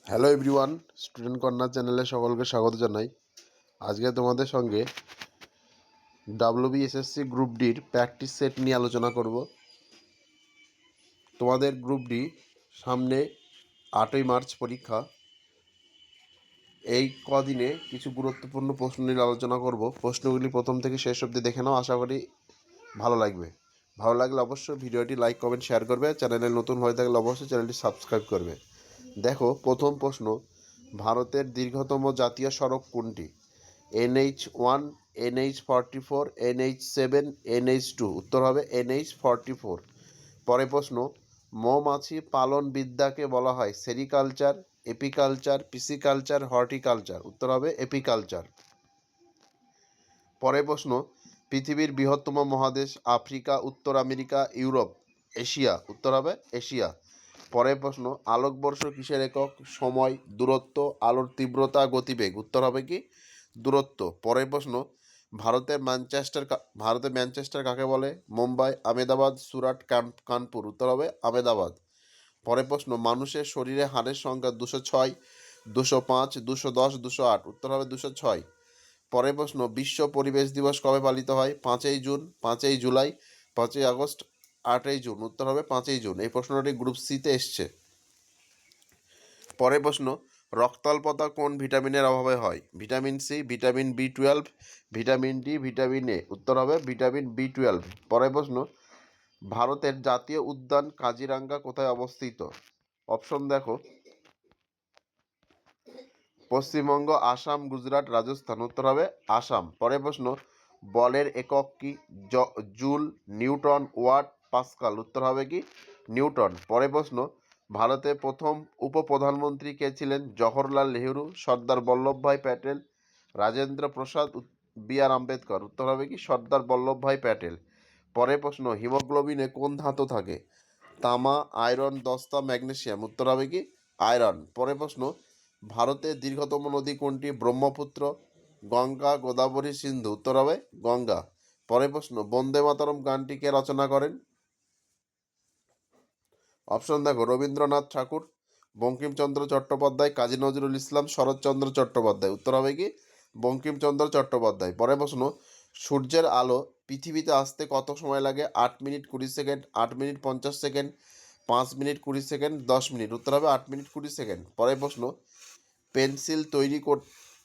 Hello everyone, student corner চ্যানেলে সকলকে স্বাগত জানাই। আজকে তোমাদের সঙ্গে ডাব্লিউবিএসএসসি গ্রুপ ডির প্র্যাকটিস সেট নিয়ে আলোচনা করব। তোমাদের গ্রুপ ডি সামনে 8ই মার্চ পরীক্ষা। এই কদিনে কিছু গুরুত্বপূর্ণ প্রশ্ন নিয়ে আলোচনা করব। প্রশ্নগুলি প্রথম থেকে শেষ অবধি দেখে নাও, আশা করি ভালো লাগবে। ভালো লাগলে অবশ্যই ভিডিওটি লাইক কমেন্ট শেয়ার করবে। চ্যানেলে নতুন হয়ে থাকলে অবশ্যই চ্যানেলটি সাবস্ক্রাইব করবে। দেখো, প্রথম প্রশ্ন, ভারতের দীর্ঘতম জাতীয় সড়ক কোনটি? NH1, NH44, NH7, NH2। উত্তর হবে NH44। পরে প্রশ্ন, মৌমাছি পালন বিদ্যাকে বলা হয় সেরিকালচার, এপিকালচার, পিসিকালচার, হর্টিকালচার। উত্তর হবে এপিকালচার। পরে প্রশ্ন, পৃথিবীর বৃহত্তম মহাদেশ আফ্রিকা, উত্তর আমেরিকা, ইউরোপ, এশিয়া। উত্তর হবে এশিয়া। পরের প্রশ্ন, আলোকবর্ষ কিসের একক? সময়, দূরত্ব, আলোর তীব্রতা, গতিবেগ। উত্তর হবে কি? দূরত্ব। পরের প্রশ্ন, ভারতের ম্যানচেস্টার কাকে বলে? মুম্বাই, আমেদাবাদ, সুরাট, কানপুর। উত্তর হবে আমেদাবাদ। পরের প্রশ্ন, মানুষের শরীরে হাড়ের সংখ্যা 206, 205, 210, 208। উত্তর হবে 206। পরের প্রশ্ন, বিশ্ব পরিবেশ দিবস কবে পালিত হয়? 5ই জুন, 5ই জুলাই, 5ই আগস্ট, 8ই জুন। উত্তর হবে 5ই জুন। এই প্রশ্নটি গ্রুপ সিতে এসছে। পরের প্রশ্ন, রক্তাল্পতা কোন ভিটামিনের অভাবে হয়? ভিটামিন সি, ভিটামিন বি12, ভিটামিন ডি, ভিটামিন এ। উত্তর হবে ভিটামিন বি12। পরের প্রশ্ন, ভারতের জাতীয় উদ্যান কাজিরাঙ্গা কোথায় অবস্থিত? অপশন দেখো, পশ্চিমবঙ্গ, আসাম, গুজরাট, রাজস্থান। উত্তর হবে আসাম। পরের প্রশ্ন, বলের একক কি? Joule, newton, watt, pascal. উত্তর হবে কি? নিউটন। পরের প্রশ্ন, ভারতের প্রথম উপপ্রধানমন্ত্রী কে ছিলেন? জওহরলাল নেহেরু, সর্দার বল্লভভাই প্যাটেল, রাজেন্দ্র প্রসাদ, BR আম্বেদকর। উত্তর হবে কি? সর্দার বল্লভভাই প্যাটেল। পরের প্রশ্ন, হিমোগ্লোবিনে কোন ধাতু থাকে? তামা, আয়রন, দস্তা, ম্যাগনেসিয়াম। উত্তর হবে কি? আয়রন। পরের প্রশ্ন, ভারতের দীর্ঘতম নদী কোনটি? ব্রহ্মপুত্র, গঙ্গা, গোদাবরী, সিন্ধু। উত্তর হবে গঙ্গা। পরের প্রশ্ন, বন্দে মাতরম গানটি কে রচনা করেন? অপশন দেখো, রবীন্দ্রনাথ ঠাকুর, বঙ্কিমচন্দ্র চট্টোপাধ্যায়, কাজী নজরুল ইসলাম, শরৎচন্দ্র চট্টোপাধ্যায়। উত্তর হবে কি? বঙ্কিমচন্দ্র চট্টোপাধ্যায়। পরের প্রশ্ন, সূর্যের আলো পৃথিবীতে আসতে কত সময় লাগে? 8 minute 20 second, 8 minute 50 second, 5 minute 20 second, 10 minute. উত্তর হবে 8 মিনিট 20 সেকেন্ড। পরের প্রশ্ন, পেন্সিল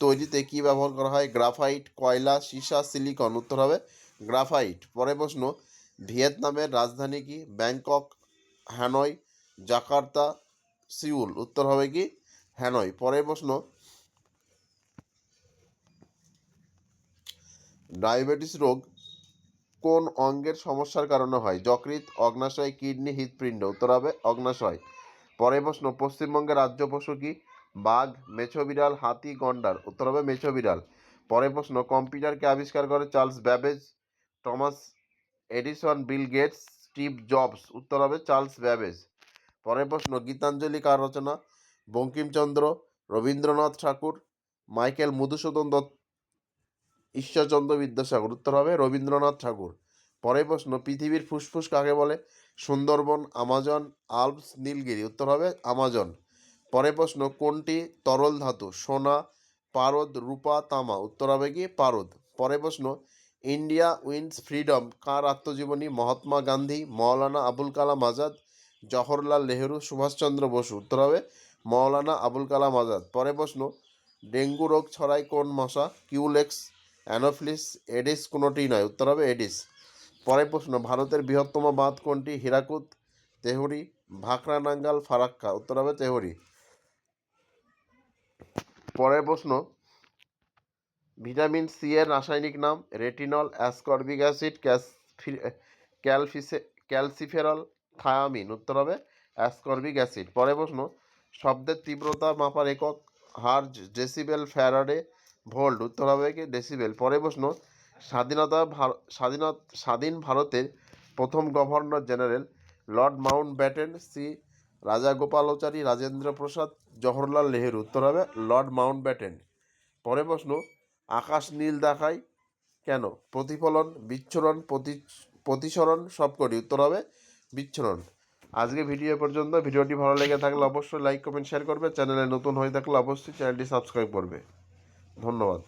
তৈরিতে কী ব্যবহার করা হয়? গ্রাফাইট, কয়লা, সীসা, সিলিকন। উত্তর হবে গ্রাফাইট। পরের প্রশ্ন, ভিয়েতনামের রাজধানী কি? Bangkok, Hanoi, Jakarta, Seoul. উত্তর হবে কি? হ্যানয়। পরের প্রশ্ন, ডায়াবেটিস রোগ কোন অঙ্গের সমস্যার কারণে হয়? যকৃৎ, অগ্নাশয়, কিডনি, হৃৎপিণ্ড। উত্তর হবে অগ্নাশয়। পরের প্রশ্ন, পশ্চিমবঙ্গের রাজ্য পশু কি? বাঘ, মেছো বিড়াল, হাতি, গন্ডার। উত্তর হবে মেছো বিড়াল। পরের প্রশ্ন, কম্পিউটারকে আবিষ্কার করে? Charles Babbage, Thomas Edison, Bill Gates, Steve Jobs. উত্তর হবে চার্লস ব্যাবেজ। পরের প্রশ্ন, গীতাঞ্জলি কার রচনা? বঙ্কিমচন্দ্র, রবীন্দ্রনাথ ঠাকুর, মাইকেল মধুসূদন দত্ত, ঈশ্বরচন্দ্র বিদ্যাসাগর। উত্তর হবে রবীন্দ্রনাথ ঠাকুর। পরের প্রশ্ন, পৃথিবীর ফুসফুস কাকে বলে? Sundarban, Amazon, Alps, Nilgiri. উত্তর হবে আমাজন। পরের প্রশ্ন, কোনটি তরল ধাতু? সোনা, পারদ, রূপা, তামা। উত্তর হবে কি? পারদ। পরের প্রশ্ন, ইন্ডিয়া উইন্স ফ্রিডম কার আত্মজীবনী? মহাত্মা গান্ধী, মৌলানা আবুল কালাম আজাদ, জওহরলাল নেহেরু, সুভাষচন্দ্র বসু। উত্তর হবে মৌলানা আবুল কালাম আজাদ। পরের প্রশ্ন, ডেঙ্গু রোগ ছড়ায় কোন মশা? Culex, Anopheles, Aedes. কোনোটিই নয়। উত্তর হবে এডিস। পরের প্রশ্ন, ভারতের বৃহত্তম বাঁধ কোনটি? হীরাকুদ, তেহরি, ভাকরা নাঙ্গাল, ফারাক্কা। উত্তর হবে তেহরি। পরের প্রশ্ন, ভিটামিন সি এর রাসায়নিক নাম? Retinol, ascorbic acid, calciferol, thymine. উত্তর হবে অ্যাসকর্বিক অ্যাসিড। পরের প্রশ্ন, শব্দের তীব্রতা মাপার একক? Hertz, decibel, faraday, volt. উত্তর হবে কি? ডেসিবেল। পরের প্রশ্ন, স্বাধীন ভারতের প্রথম governor general? Lord Mountbatten, Rajagopalachari, Rajendra Prasad, Jawaharlal Nehru. উত্তর হবে লর্ড মাউন্ট ব্যাটেন। পরের প্রশ্ন, আকাশ নীল দেখায় কেন? প্রতিফলন, বিচ্ছুরণ, প্রতিসরণ, সবকটি। উত্তর হবে বিচ্ছুরণ। আজকে ভিডিও পর্যন্ত। ভিডিওটি ভালো লেগে থাকলে অবশ্যই লাইক কমেন্ট শেয়ার করবে। চ্যানেলে নতুন হয়ে থাকলে অবশ্যই চ্যানেলটি সাবস্ক্রাইব করবে। ধন্যবাদ।